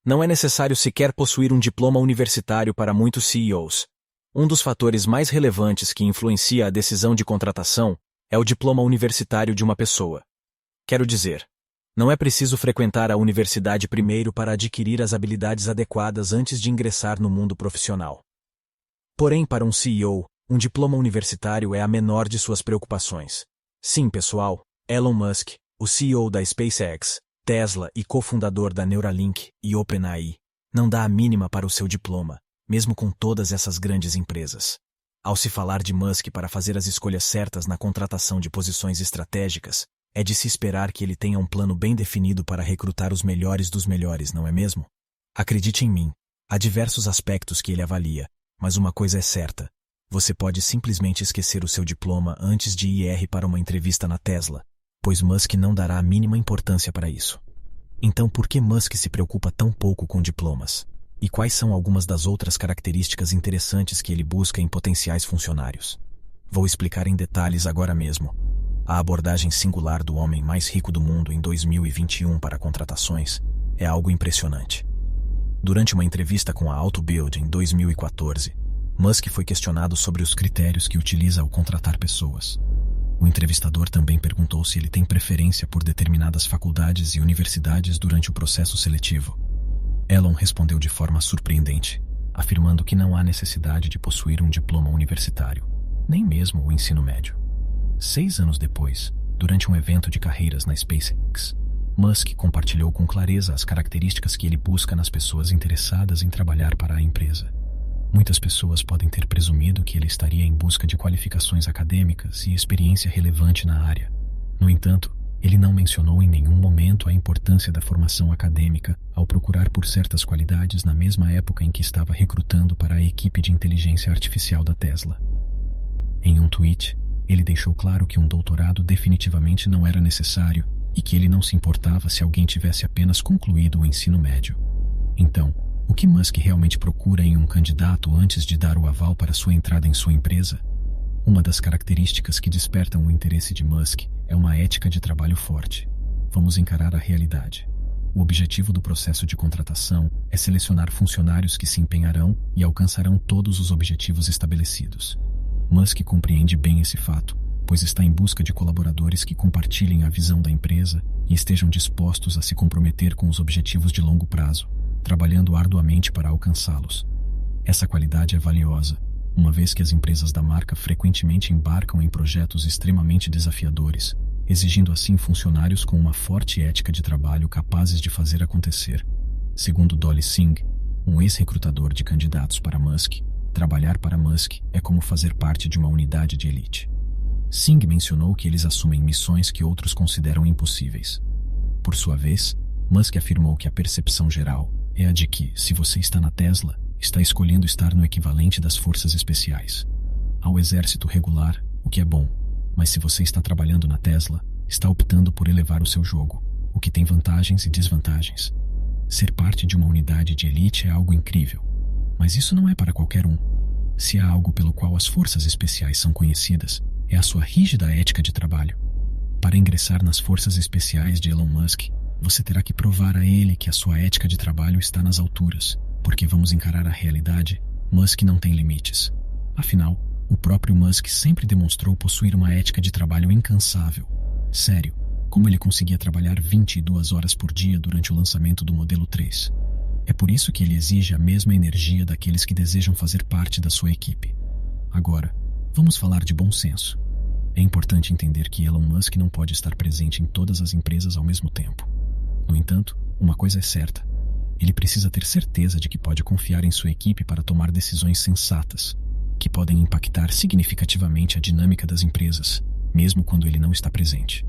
Não é necessário sequer possuir um diploma universitário para muitos CEOs. Um dos fatores mais relevantes que influencia a decisão de contratação é o diploma universitário de uma pessoa. Quero dizer, não é preciso frequentar a universidade primeiro para adquirir as habilidades adequadas antes de ingressar no mundo profissional. Porém, para um CEO, um diploma universitário é a menor de suas preocupações. Sim, pessoal, Elon Musk, o CEO da SpaceX, Tesla e cofundador da Neuralink e OpenAI, não dá a mínima para o seu diploma, mesmo com todas essas grandes empresas. Ao se falar de Musk para fazer as escolhas certas na contratação de posições estratégicas, é de se esperar que ele tenha um plano bem definido para recrutar os melhores dos melhores, não é mesmo? Acredite em mim, há diversos aspectos que ele avalia, mas uma coisa é certa: você pode simplesmente esquecer o seu diploma antes de ir para uma entrevista na Tesla, pois Musk não dará a mínima importância para isso. Então por que Musk se preocupa tão pouco com diplomas? E quais são algumas das outras características interessantes que ele busca em potenciais funcionários? Vou explicar em detalhes agora mesmo. A abordagem singular do homem mais rico do mundo em 2021 para contratações é algo impressionante. Durante uma entrevista com a AutoBuild em 2014, Musk foi questionado sobre os critérios que utiliza ao contratar pessoas. O entrevistador também perguntou se ele tem preferência por determinadas faculdades e universidades durante o processo seletivo. Elon respondeu de forma surpreendente, afirmando que não há necessidade de possuir um diploma universitário, nem mesmo o ensino médio. 6 anos depois, durante um evento de carreiras na SpaceX, Musk compartilhou com clareza as características que ele busca nas pessoas interessadas em trabalhar para a empresa. Muitas pessoas podem ter presumido que ele estaria em busca de qualificações acadêmicas e experiência relevante na área. No entanto, ele não mencionou em nenhum momento a importância da formação acadêmica ao procurar por certas qualidades na mesma época em que estava recrutando para a equipe de inteligência artificial da Tesla. Em um tweet, ele deixou claro que um doutorado definitivamente não era necessário e que ele não se importava se alguém tivesse apenas concluído o ensino médio. Então, o que Musk realmente procura em um candidato antes de dar o aval para sua entrada em sua empresa? Uma das características que despertam o interesse de Musk é uma ética de trabalho forte. Vamos encarar a realidade. O objetivo do processo de contratação é selecionar funcionários que se empenharão e alcançarão todos os objetivos estabelecidos. Musk compreende bem esse fato, pois está em busca de colaboradores que compartilhem a visão da empresa e estejam dispostos a se comprometer com os objetivos de longo prazo, trabalhando arduamente para alcançá-los. Essa qualidade é valiosa, uma vez que as empresas da marca frequentemente embarcam em projetos extremamente desafiadores, exigindo assim funcionários com uma forte ética de trabalho capazes de fazer acontecer. Segundo Dolly Singh, um ex-recrutador de candidatos para Musk, trabalhar para Musk é como fazer parte de uma unidade de elite. Singh mencionou que eles assumem missões que outros consideram impossíveis. Por sua vez, Musk afirmou que a percepção geral é a de que, se você está na Tesla, está escolhendo estar no equivalente das forças especiais. Ao exército regular, o que é bom, mas se você está trabalhando na Tesla, está optando por elevar o seu jogo, o que tem vantagens e desvantagens. Ser parte de uma unidade de elite é algo incrível, mas isso não é para qualquer um. Se há algo pelo qual as forças especiais são conhecidas, é a sua rígida ética de trabalho. Para ingressar nas forças especiais de Elon Musk, você terá que provar a ele que a sua ética de trabalho está nas alturas, porque vamos encarar a realidade, Musk não tem limites. Afinal, o próprio Musk sempre demonstrou possuir uma ética de trabalho incansável. Sério, como ele conseguia trabalhar 22 horas por dia durante o lançamento do Modelo 3. É por isso que ele exige a mesma energia daqueles que desejam fazer parte da sua equipe. Agora, vamos falar de bom senso. É importante entender que Elon Musk não pode estar presente em todas as empresas ao mesmo tempo. No entanto, uma coisa é certa. Ele precisa ter certeza de que pode confiar em sua equipe para tomar decisões sensatas, que podem impactar significativamente a dinâmica das empresas, mesmo quando ele não está presente.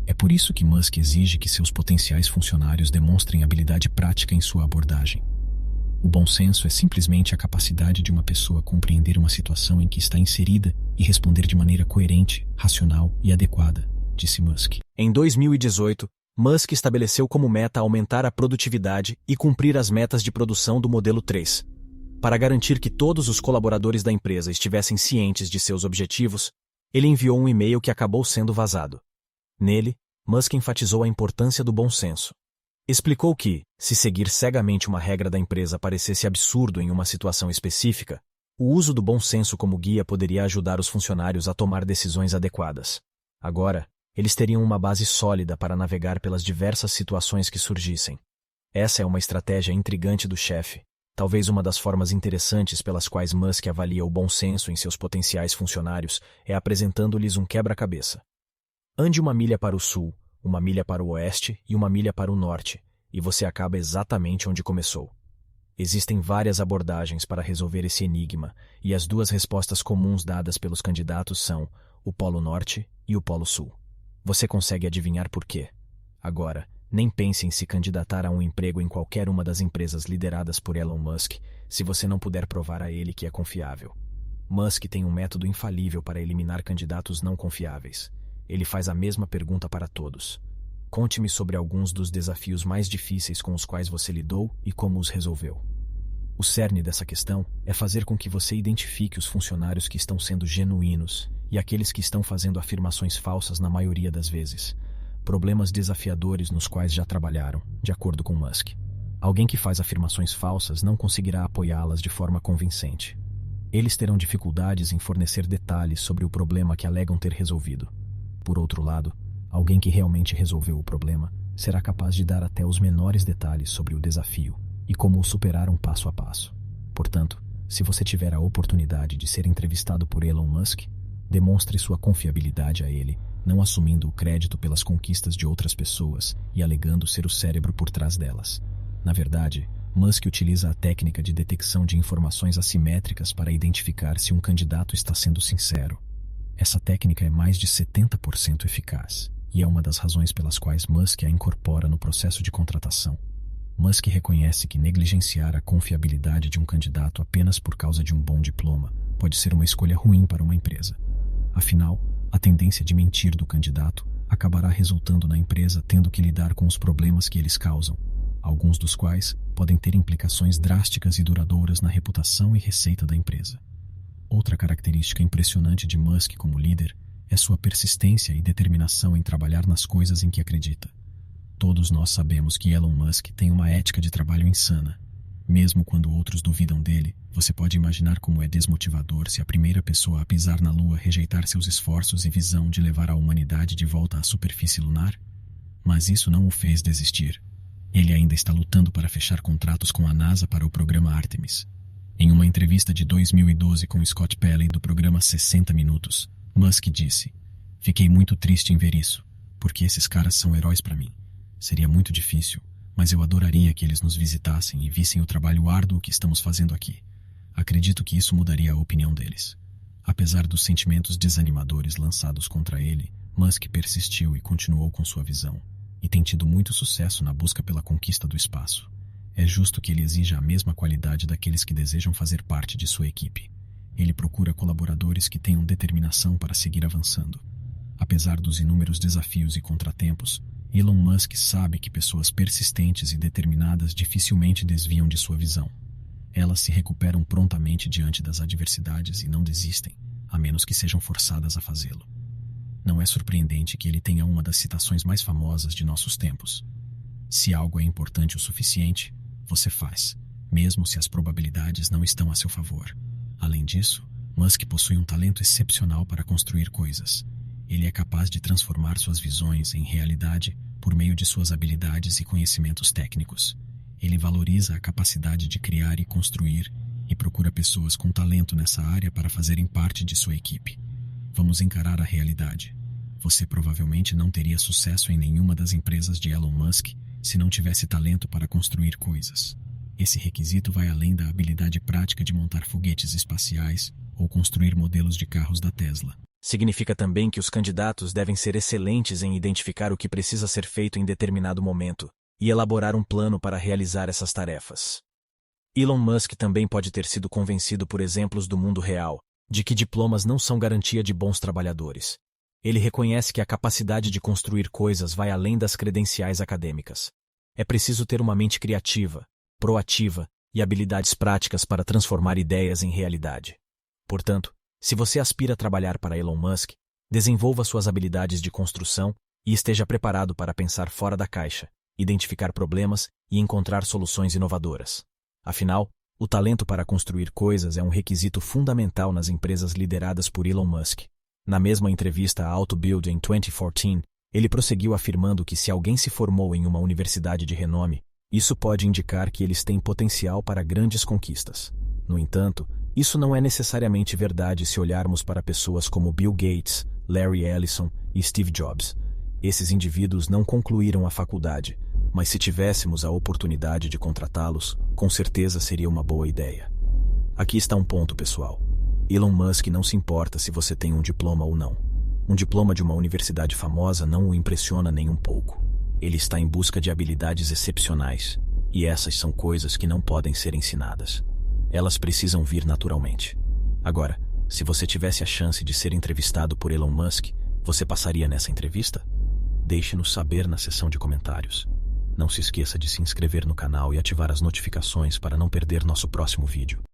É por isso que Musk exige que seus potenciais funcionários demonstrem habilidade prática em sua abordagem. O bom senso é simplesmente a capacidade de uma pessoa compreender uma situação em que está inserida e responder de maneira coerente, racional e adequada, disse Musk. Em 2018, Musk estabeleceu como meta aumentar a produtividade e cumprir as metas de produção do Modelo 3. Para garantir que todos os colaboradores da empresa estivessem cientes de seus objetivos, ele enviou um e-mail que acabou sendo vazado. Nele, Musk enfatizou a importância do bom senso. Explicou que, se seguir cegamente uma regra da empresa parecesse absurdo em uma situação específica, o uso do bom senso como guia poderia ajudar os funcionários a tomar decisões adequadas. Agora, eles teriam uma base sólida para navegar pelas diversas situações que surgissem. Essa é uma estratégia intrigante do chefe, talvez uma das formas interessantes pelas quais Musk avalia o bom senso em seus potenciais funcionários é apresentando-lhes um quebra-cabeça. Ande 1 milha para o sul, 1 milha para o oeste e 1 milha para o norte, e você acaba exatamente onde começou. Existem várias abordagens para resolver esse enigma, e as duas respostas comuns dadas pelos candidatos são o Polo Norte e o Polo Sul. Você consegue adivinhar por quê? Agora, nem pense em se candidatar a um emprego em qualquer uma das empresas lideradas por Elon Musk, se você não puder provar a ele que é confiável. Musk tem um método infalível para eliminar candidatos não confiáveis. Ele faz a mesma pergunta para todos. Conte-me sobre alguns dos desafios mais difíceis com os quais você lidou e como os resolveu. O cerne dessa questão é fazer com que você identifique os funcionários que estão sendo genuínos e aqueles que estão fazendo afirmações falsas na maioria das vezes. Problemas desafiadores nos quais já trabalharam, de acordo com Musk. Alguém que faz afirmações falsas não conseguirá apoiá-las de forma convincente. Eles terão dificuldades em fornecer detalhes sobre o problema que alegam ter resolvido. Por outro lado, alguém que realmente resolveu o problema será capaz de dar até os menores detalhes sobre o desafio e como o superaram passo a passo. Portanto, se você tiver a oportunidade de ser entrevistado por Elon Musk, demonstre sua confiabilidade a ele, não assumindo o crédito pelas conquistas de outras pessoas e alegando ser o cérebro por trás delas. Na verdade, Musk utiliza a técnica de detecção de informações assimétricas para identificar se um candidato está sendo sincero. Essa técnica é mais de 70% eficaz, e é uma das razões pelas quais Musk a incorpora no processo de contratação. Musk reconhece que negligenciar a confiabilidade de um candidato apenas por causa de um bom diploma pode ser uma escolha ruim para uma empresa. Afinal, a tendência de mentir do candidato acabará resultando na empresa tendo que lidar com os problemas que eles causam, alguns dos quais podem ter implicações drásticas e duradouras na reputação e receita da empresa. Outra característica impressionante de Musk como líder é sua persistência e determinação em trabalhar nas coisas em que acredita. Todos nós sabemos que Elon Musk tem uma ética de trabalho insana. Mesmo quando outros duvidam dele, você pode imaginar como é desmotivador se a primeira pessoa a pisar na Lua rejeitar seus esforços e visão de levar a humanidade de volta à superfície lunar? Mas isso não o fez desistir. Ele ainda está lutando para fechar contratos com a NASA para o programa Artemis. Em uma entrevista de 2012 com Scott Pelley do programa 60 Minutos, Musk disse: "Fiquei muito triste em ver isso, porque esses caras são heróis para mim. Seria muito difícil, mas eu adoraria que eles nos visitassem e vissem o trabalho árduo que estamos fazendo aqui. Acredito que isso mudaria a opinião deles." Apesar dos sentimentos desanimadores lançados contra ele, Musk persistiu e continuou com sua visão, e tem tido muito sucesso na busca pela conquista do espaço. É justo que ele exija a mesma qualidade daqueles que desejam fazer parte de sua equipe. Ele procura colaboradores que tenham determinação para seguir avançando. Apesar dos inúmeros desafios e contratempos, Elon Musk sabe que pessoas persistentes e determinadas dificilmente desviam de sua visão. Elas se recuperam prontamente diante das adversidades e não desistem, a menos que sejam forçadas a fazê-lo. Não é surpreendente que ele tenha uma das citações mais famosas de nossos tempos: "Se algo é importante o suficiente, você faz, mesmo se as probabilidades não estão a seu favor." Além disso, Musk possui um talento excepcional para construir coisas. Ele é capaz de transformar suas visões em realidade por meio de suas habilidades e conhecimentos técnicos. Ele valoriza a capacidade de criar e construir e procura pessoas com talento nessa área para fazerem parte de sua equipe. Vamos encarar a realidade. Você provavelmente não teria sucesso em nenhuma das empresas de Elon Musk se não tivesse talento para construir coisas. Esse requisito vai além da habilidade prática de montar foguetes espaciais ou construir modelos de carros da Tesla. Significa também que os candidatos devem ser excelentes em identificar o que precisa ser feito em determinado momento e elaborar um plano para realizar essas tarefas. Elon Musk também pode ter sido convencido por exemplos do mundo real de que diplomas não são garantia de bons trabalhadores. Ele reconhece que a capacidade de construir coisas vai além das credenciais acadêmicas. É preciso ter uma mente criativa, proativa e habilidades práticas para transformar ideias em realidade. Portanto, se você aspira a trabalhar para Elon Musk, desenvolva suas habilidades de construção e esteja preparado para pensar fora da caixa, identificar problemas e encontrar soluções inovadoras. Afinal, o talento para construir coisas é um requisito fundamental nas empresas lideradas por Elon Musk. Na mesma entrevista à AutoBuild em 2014, ele prosseguiu afirmando que se alguém se formou em uma universidade de renome, isso pode indicar que eles têm potencial para grandes conquistas. No entanto, isso não é necessariamente verdade se olharmos para pessoas como Bill Gates, Larry Ellison e Steve Jobs. Esses indivíduos não concluíram a faculdade, mas se tivéssemos a oportunidade de contratá-los, com certeza seria uma boa ideia. Aqui está um ponto, pessoal. Elon Musk não se importa se você tem um diploma ou não. Um diploma de uma universidade famosa não o impressiona nem um pouco. Ele está em busca de habilidades excepcionais, e essas são coisas que não podem ser ensinadas. Elas precisam vir naturalmente. Agora, se você tivesse a chance de ser entrevistado por Elon Musk, você passaria nessa entrevista? Deixe-nos saber na seção de comentários. Não se esqueça de se inscrever no canal e ativar as notificações para não perder nosso próximo vídeo.